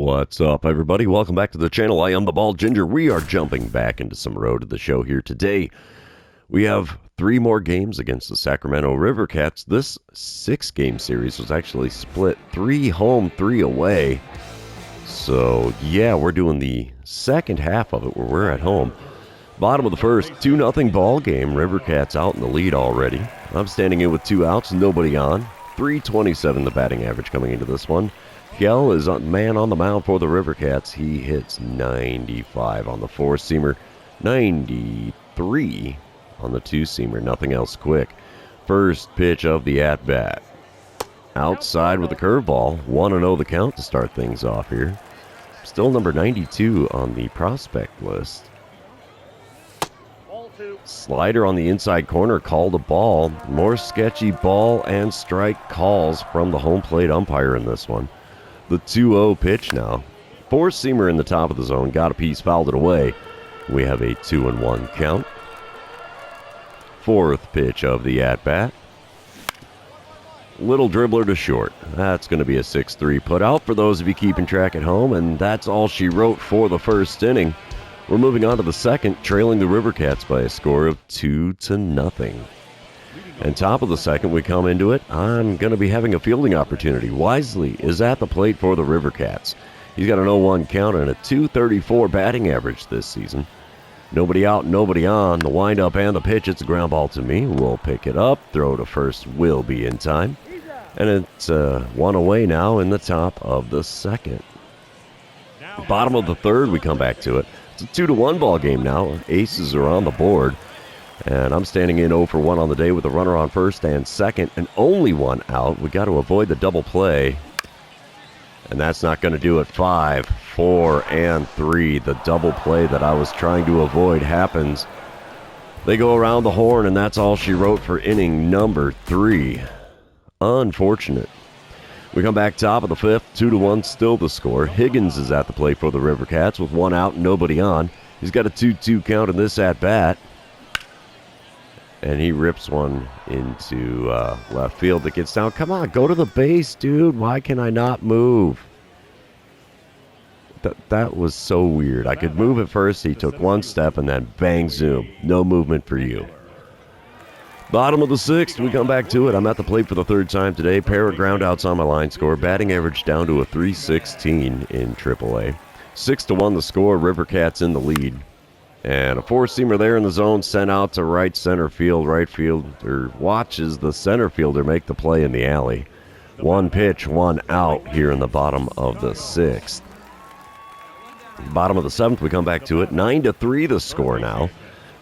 What's up, everybody? Welcome back to the channel. I am the Bald Ginger. We are jumping back into some road to the show here today. We have 3 more games against the Sacramento River Cats. This 6-game series was actually split 3 home, 3 away. So, yeah, we're doing the second half of it where we're at home. Bottom of the first, 2-0 ball game. River Cats out in the lead already. I'm standing in with 2 outs, nobody on. 327 the batting average coming into this one. Gell is man on the mound for the River Cats. He hits 95 on the 4-seamer, 93 on the 2-seamer. Nothing else quick. First pitch of the at-bat. Outside with the curveball. 1-0 the count to start things off here. Still number 92 on the prospect list. Slider on the inside corner, called a ball. More sketchy ball and strike calls from the home plate umpire in this one. The 2-0 pitch now. 4-seamer in the top of the zone. Got a piece, fouled it away. We have a 2-1 count. Fourth pitch of the at-bat. Little dribbler to short. That's going to be a 6-3 put out for those of you keeping track at home, and that's all she wrote for the first inning. We're moving on to the second, trailing the River Cats by a score of 2-0. And top of the second, we come into it. I'm going to be having a fielding opportunity. Wisely is at the plate for the River Cats. He's got an 0-1 count and a .234 batting average this season. Nobody out, nobody on. The windup and the pitch, it's a ground ball to me. We'll pick it up. Throw to first will be in time. And it's 1 away now in the top of the second. Bottom of the third, we come back to it. It's a 2-1 ball game now. Aces are on the board. And I'm standing in 0 for 1 on the day with a runner on first and second, and only 1 out. We got to avoid the double play. And that's not going to do it. 5, 4, and 3. The double play that I was trying to avoid happens. They go around the horn, and that's all she wrote for inning number 3. Unfortunate. We come back top of the fifth. 2-1, still the score. Higgins is at the plate for the River Cats with 1 out, nobody on. He's got a 2-2 count in this at-bat. And he rips one into left field that gets down. Come on, go to the base, dude. Why can I not move? That was so weird. I could move at first. He took 1 step and then bang, zoom. No movement for you. Bottom of the sixth, we come back to it. I'm at the plate for the 3rd time today. Pair of groundouts on my line score. Batting average down to a .316 in AAA. 6-1 the score. River Cats in the lead. And a 4-seamer there in the zone, sent out to right center field. Right fielder watches the center fielder make the play in the alley. 1 pitch, 1 out here in the bottom of the 6th. Bottom of the 7th, we come back to it. 9-3 the score now.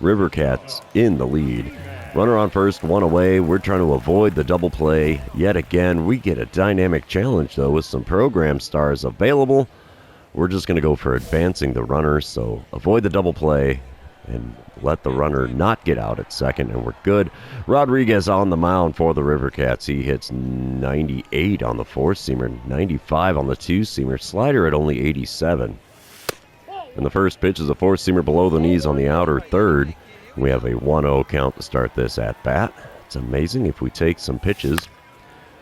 River Cats in the lead. Runner on first, 1 away. We're trying to avoid the double play yet again. We get a dynamic challenge, though, with some program stars available. We're just going to go for advancing the runner, so avoid the double play and let the runner not get out at second, and we're good. Rodriguez on the mound for the River Cats. He hits 98 on the 4-seamer, 95 on the 2-seamer. Slider at only 87. And the first pitch is a 4-seamer below the knees on the outer third. We have a 1-0 count to start this at-bat. It's amazing if we take some pitches,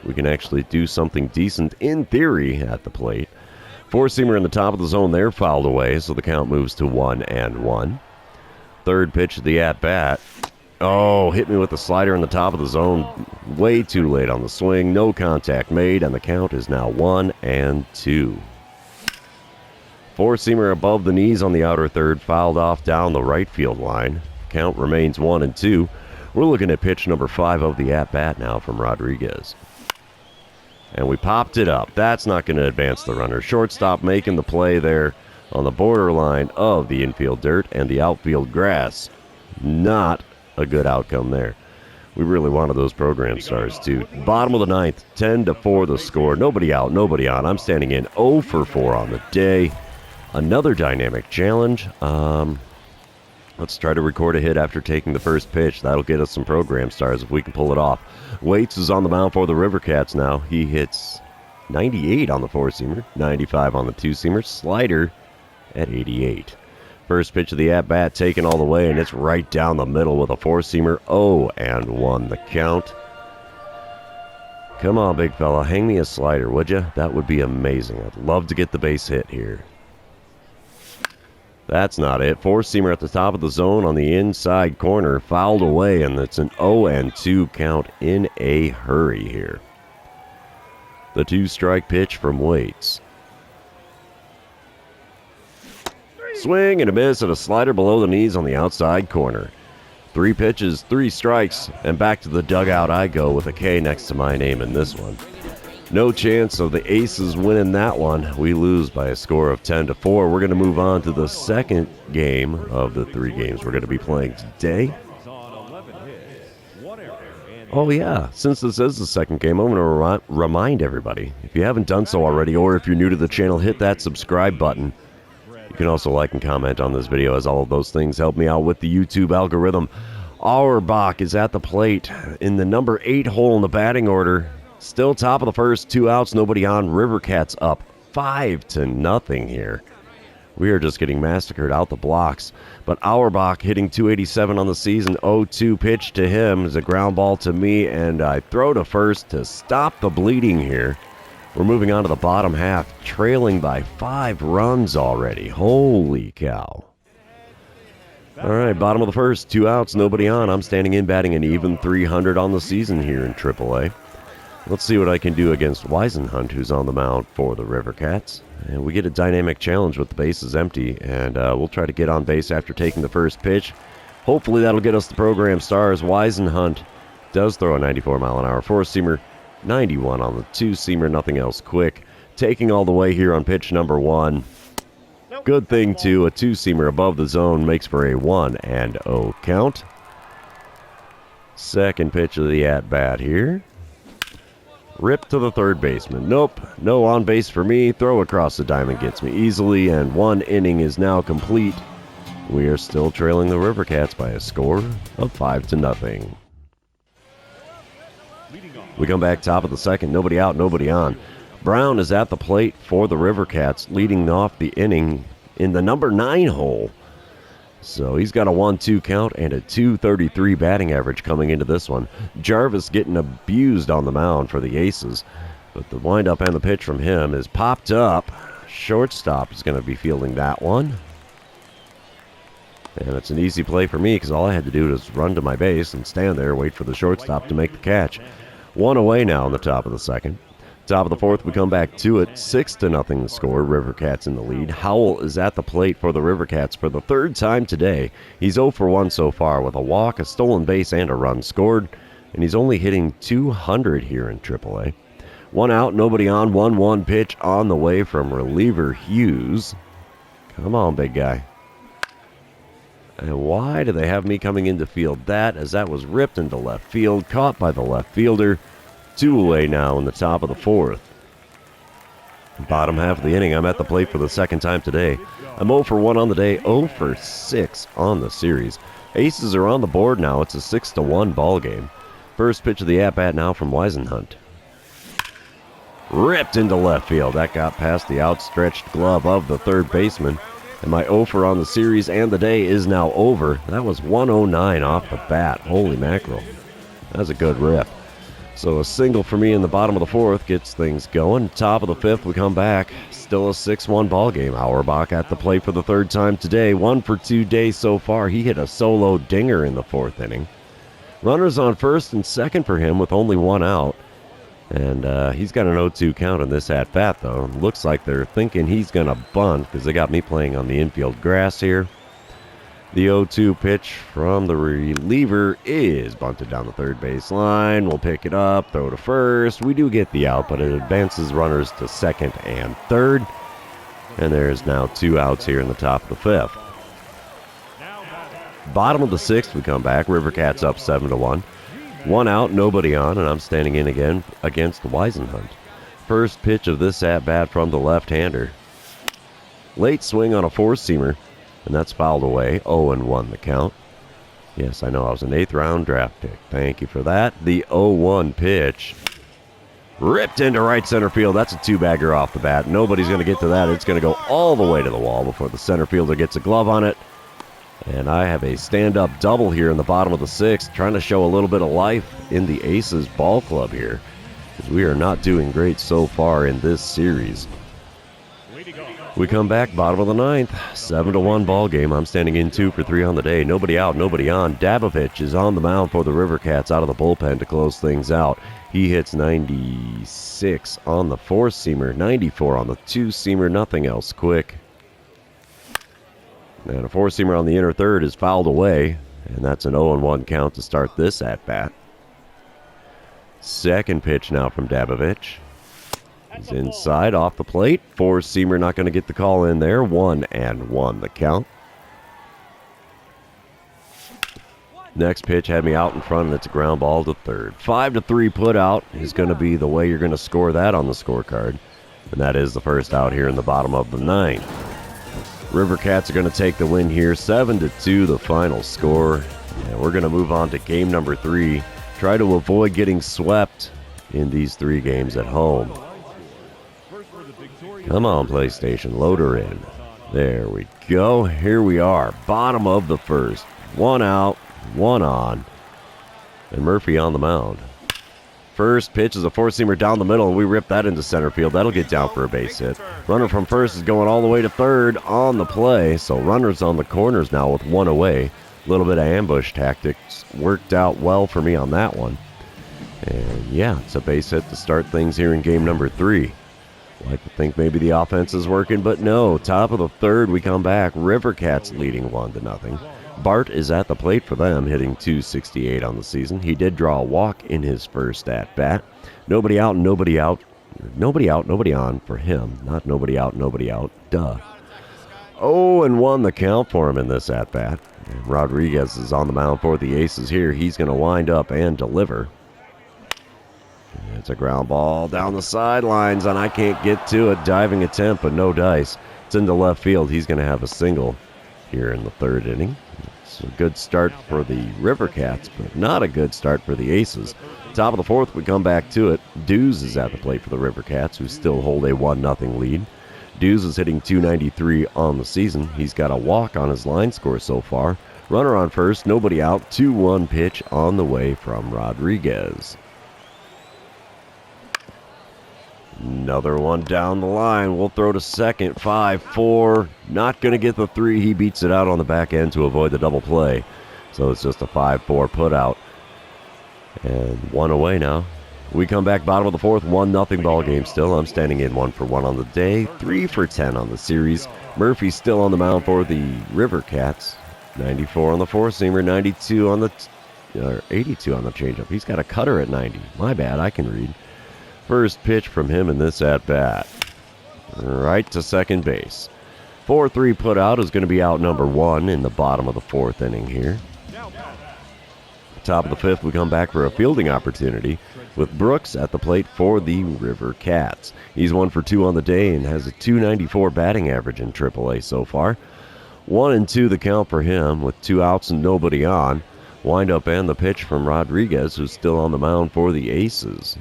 we can actually do something decent in theory at the plate. 4-seamer in the top of the zone there, fouled away, so the count moves to 1-1. Third pitch of the at-bat. Oh, hit me with the slider in the top of the zone. Way too late on the swing. No contact made, and the count is now 1-2. 4-seamer above the knees on the outer third, fouled off down the right field line. Count remains 1-2. We're looking at pitch number 5 of the at-bat now from Rodriguez. And we popped it up. That's not going to advance the runner. Shortstop making the play there on the borderline of the infield dirt and the outfield grass. Not a good outcome there. We really wanted those program stars, too. Bottom of the 9th, 10-4 the score. Nobody out, nobody on. I'm standing in 0 for 4 on the day. Another dynamic challenge. Let's try to record a hit after taking the first pitch. That'll get us some program stars if we can pull it off. Waits is on the mound for the River Cats now. He hits 98 on the 4-seamer, 95 on the 2-seamer. Slider at 88. First pitch of the at-bat taken all the way, and it's right down the middle with a 4-seamer. 0-1 the count. Come on, big fella. Hang me a slider, would you? That would be amazing. I'd love to get the base hit here. That's not it. Four-seamer at the top of the zone on the inside corner. Fouled away, and it's an 0-2 count in a hurry here. The two-strike pitch from Waits. Swing and a miss and a slider below the knees on the outside corner. 3 pitches, 3 strikes, and back to the dugout I go with a K next to my name in this one. No chance of the Aces winning that one. We lose by a score of 10-4. We're going to move on to the second game of the 3 games we're going to be playing today. Oh yeah, since this is the second game, I'm going to remind everybody, if you haven't done so already, or if you're new to the channel, hit that subscribe button. You can also like and comment on this video, as all of those things help me out with the YouTube algorithm. Auerbach is at the plate in the number 8 hole in the batting order. Still top of the first, 2 outs, nobody on. Rivercats up 5-0 here. We are just getting massacred out the blocks. But Auerbach hitting 287 on the season. 0-2 pitch to him is a ground ball to me, and I throw to first to stop the bleeding here. We're moving on to the bottom half, trailing by 5 runs already. Holy cow. All right, bottom of the first, 2 outs, nobody on. I'm standing in batting an even 300 on the season here in AAA. Let's see what I can do against Weisenhunt, who's on the mound for the Rivercats. And we get a dynamic challenge with the bases empty, and we'll try to get on base after taking the first pitch. Hopefully that'll get us the program stars. Weisenhunt does throw a 94-mile-an-hour four-seamer, 91 on the two-seamer, nothing else quick. Taking all the way here on pitch number 1. Good thing, too, a two-seamer above the zone makes for a 1-0 count. Second pitch of the at-bat here. Rip to the third baseman. Nope, no on base for me. Throw across the diamond gets me easily, and 1 inning is now complete. We are still trailing the Rivercats by a score of 5-0. We come back top of the second. Nobody out, nobody on. Brown is at the plate for the Rivercats, leading off the inning in the number 9 hole. So he's got a 1-2 count and a .233 batting average coming into this one. Jarvis getting abused on the mound for the Aces, but the windup and the pitch from him is popped up. Shortstop is going to be fielding that one. And it's an easy play for me because all I had to do was run to my base and stand there, wait for the shortstop to make the catch. 1 away now in the top of the second. Top of the fourth, we come back to it. 6-0 the score. Rivercats in the lead. Howell is at the plate for the Rivercats for the 3rd time today. He's 0 for 1 so far with a walk, a stolen base, and a run scored. And he's only hitting 200 here in AAA. 1 out, nobody on. 1-1 pitch on the way from reliever Hughes. Come on, big guy. And why do they have me coming into field that, as that was ripped into left field, caught by the left fielder. 2 away now in the top of the 4th. Bottom half of the inning, I'm at the plate for the 2nd time today. I'm 0 for 1 on the day, 0 for 6 on the series. Aces are on the board now. It's a 6-1 ball game. First pitch of the at-bat now from Weisenhunt. Ripped into left field. That got past the outstretched glove of the third baseman. And my 0 for on the series and the day is now over. That was 109 off the bat. Holy mackerel. That was a good rip. So a single for me in the bottom of the 4th gets things going. Top of the 5th, we come back. Still a 6-1 ball game. Auerbach at the plate for the 3rd time today. 1 for 2 days so far. He hit a solo dinger in the 4th inning. Runners on first and second for him with only 1 out. And he's got an 0-2 count on this at-bat, though. Looks like they're thinking he's going to bunt because they got me playing on the infield grass here. The 0-2 pitch from the reliever is bunted down the third base line. We'll pick it up, throw to first. We do get the out, but it advances runners to second and third. And there's now 2 outs here in the top of the 5th. Bottom of the 6th, we come back. Rivercats up 7-1. 1 out, nobody on, and I'm standing in again against Weisenhunt. First pitch of this at-bat from the left-hander. Late swing on a four-seamer. And that's fouled away. 0-1 the count. Yes, I know I was an 8th round draft pick. Thank you for that. The 0-1 pitch. Ripped into right center field. That's a 2-bagger off the bat. Nobody's going to get to that. It's going to go all the way to the wall before the center fielder gets a glove on it. And I have a stand-up double here in the bottom of the 6th, trying to show a little bit of life in the Aces ball club here. We are not doing great so far in this series. We come back, bottom of the ninth, 7-1 ball game. I'm standing in 2 for 3 on the day. Nobody out, nobody on. Dabovich is on the mound for the River Cats out of the bullpen to close things out. He hits 96 on the 4-seamer, 94 on the 2-seamer, nothing else quick. And a 4-seamer on the inner third is fouled away, and that's an 0-1 count to start this at-bat. Second pitch now from Dabovich. He's inside, off the plate. 4-seamer not going to get the call in there. 1-1 the count. Next pitch had me out in front, and it's a ground ball to third. 5-3 put out is going to be the way you're going to score that on the scorecard. And that is the first out here in the bottom of the ninth. River Cats are going to take the win here. 7-2 the final score. And we're going to move on to game number 3. Try to avoid getting swept in these 3 games at home. Come on, PlayStation, load her in. There we go. Here we are, bottom of the first. 1 out, 1 on. And Murphy on the mound. First pitch is a 4-seamer down the middle, and we rip that into center field. That'll get down for a base hit. Runner from first is going all the way to third on the play. So runners on the corners now with 1 away. A little bit of ambush tactics worked out well for me on that one. And yeah, it's a base hit to start things here in game number 3. Like to think maybe the offense is working, but no. Top of the third, we come back. River Cats leading 1-0. Bart is at the plate for them, hitting .268 on the season. He did draw a walk in his first at-bat. Nobody out, nobody out. Nobody out, nobody on for him. Not nobody out, nobody out. Duh. 0-1 the count for him in this at-bat. And Rodriguez is on the mound for the Aces here. He's going to wind up and deliver. It's a ground ball down the sidelines, and I can't get to it. Diving attempt, but no dice. It's into left field. He's going to have a single here in the 3rd inning. It's a good start for the River Cats, but not a good start for the Aces. Top of the 4th, we come back to it. Dews is at the plate for the River Cats, who still hold a 1-0 lead. Dews is hitting .293 on the season. He's got a walk on his line score so far. Runner on first, nobody out. 2-1 pitch on the way from Rodriguez. Another one down the line. We'll throw to second. 5-4. Not going to get the 3. He beats it out on the back end to avoid the double play. So it's just a 5-4 put out. And 1 away now. We come back bottom of the 4th. 1-0 ball game still. I'm standing in 1 for 1 on the day. 3 for 10 on the series. Murphy's still on the mound for the River Cats. 94 on the 4-seamer. 92 on the... 82 on the changeup. He's got a cutter at 90. My bad. I can read. First pitch from him in this at-bat. Right to second base. 4-3 put out is going to be out number 1 in the bottom of the 4th inning here. Top of the 5th, we come back for a fielding opportunity with Brooks at the plate for the River Cats. He's 1 for 2 on the day and has a .294 batting average in AAA so far. 1-2 the count for him with 2 outs and nobody on. Wind up and the pitch from Rodriguez, who's still on the mound for the Aces.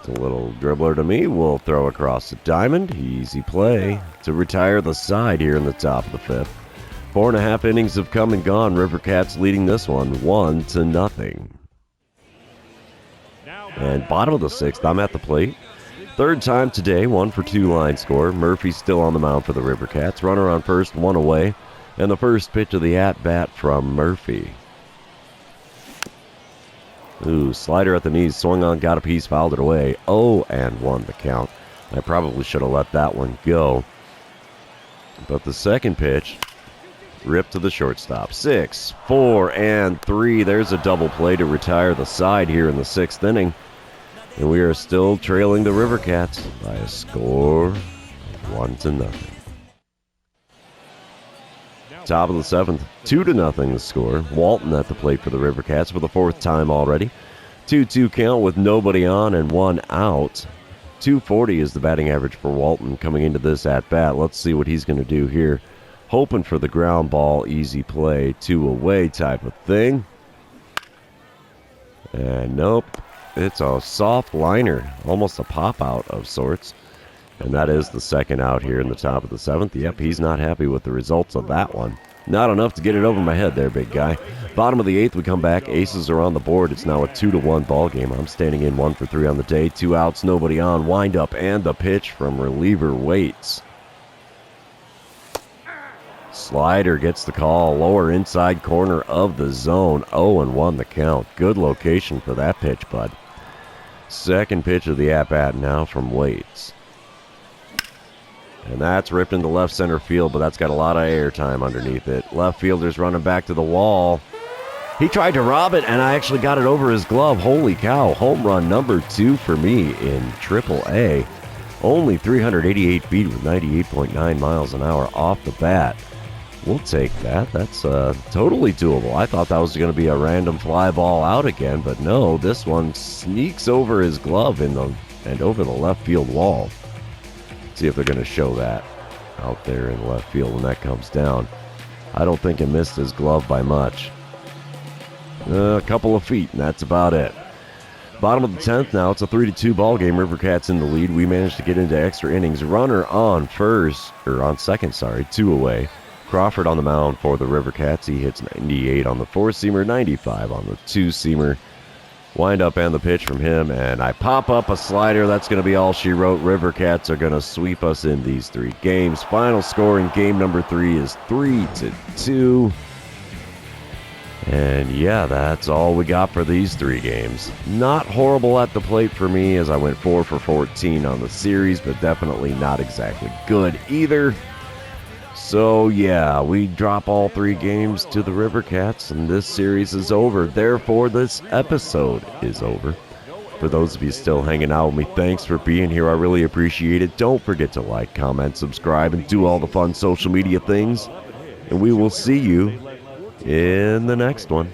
A little dribbler to me. We'll throw across the diamond. Easy play to retire the side here in the top of the 5th. 4.5 innings have come and gone. River Cats leading this one 1-0. And bottom of the 6th, I'm at the plate. 3rd time today, 1 for 2 line score. Murphy's still on the mound for the River Cats. Runner on first, 1 away. And the first pitch of the at-bat from Murphy. Ooh, slider at the knees, swung on, got a piece, fouled it away. 0-1 the count. I probably should have let that one go. But the second pitch, ripped to the shortstop. 6, 4, and 3. There's a double play to retire the side here in the 6th inning. And we are still trailing the River Cats by a score of 1-0. Top of the 7th, 2-0 the score. Walton at the plate for the River Cats for the 4th time already. 2-2 count with nobody on and 1 out. .240 is the batting average for Walton coming into this at-bat. Let's see what he's going to do here. Hoping for the ground ball, easy play, 2 away type of thing. And nope, it's a soft liner, almost a pop-out of sorts. And that is the second out here in the top of the 7th. Yep, he's not happy with the results of that one. Not enough to get it over my head there, big guy. Bottom of the 8th, we come back. Aces are on the board. It's now a 2-1 ball game. I'm standing in 1 for 3 on the day. 2 outs, nobody on. Wind up and the pitch from reliever Waits. Slider gets the call. Lower inside corner of the zone. 0-1 the count. Good location for that pitch, bud. Second pitch of the at-bat now from Waits. And that's ripped into left center field, but that's got a lot of airtime underneath it. Left fielder's running back to the wall. He tried to rob it, and I actually got it over his glove. Holy cow. Home run number 2 for me in AAA. Only 388 feet with 98.9 miles an hour off the bat. We'll take that. That's totally doable. I thought that was going to be a random fly ball out again, but no, this one sneaks over his glove and over the left field wall. See if they're going to show that out there in left field when that comes down. I don't think it missed his glove by much. A couple of feet, and that's about it. Bottom of the 10th now. It's a 3-2 ball game. River Cats in the lead. We managed to get into extra innings. Runner on second, 2 away. Crawford on the mound for the River Cats. He hits 98 on the 4-seamer, 95 on the 2-seamer. Wind up and the pitch from him, and I pop up a slider. That's going to be all she wrote. River Cats are going to sweep us in these 3 games. Final score in game number 3 is 3-2. And yeah, that's all we got for these 3 games. Not horrible at the plate for me, as I went 4 for 14 on the series, but definitely not exactly good either. So yeah, we drop all 3 games to the River Cats, and this series is over. Therefore, this episode is over. For those of you still hanging out with me, thanks for being here. I really appreciate it. Don't forget to like, comment, subscribe, and do all the fun social media things. And we will see you in the next one.